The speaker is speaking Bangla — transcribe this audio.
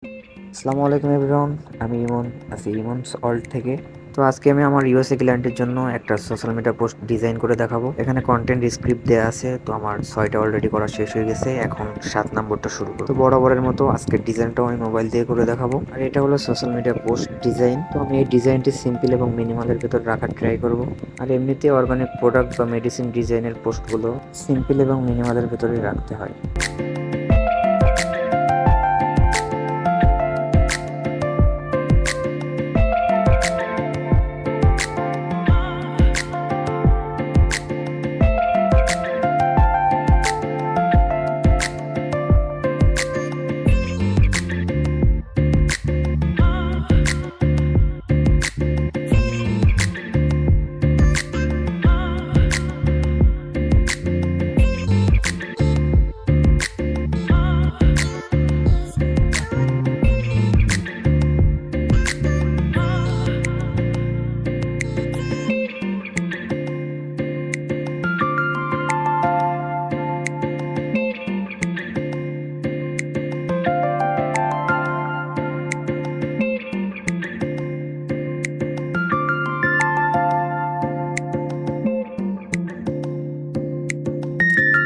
আসসালামু আলাইকুম এভরিওয়ান। আমি ইমন আছি ইমনস ওয়ার্ল্ড থেকে। তো আজকে আমি আমার ইউএসএ ক্লায়েন্টের জন্য একটা সোশ্যাল মিডিয়া পোস্ট ডিজাইন করে দেখাবো। এখানে কন্টেন্ট স্ক্রিপ্ট দেওয়া আছে, তো আমার 6টা অলরেডি করা শেষ হয়ে গেছে। এখন 7 নম্বরটা শুরু করব। তো বরাবরের মতো আজকের ডিজাইনটাও আমি মোবাইল দিয়ে করে দেখাবো। আর এটা হলো সোশ্যাল মিডিয়া পোস্ট ডিজাইন। তো আমি এই ডিজাইনটি সিম্পল এবং মিনিমালের ভেতর রাখার ট্রাই করব। আর এমনিতে অর্গানিক প্রোডাক্ট বা মেডিসিন ডিজাইনের পোস্টগুলো সিম্পল এবং মিনিমালের ভেতরেই রাখতে হয়।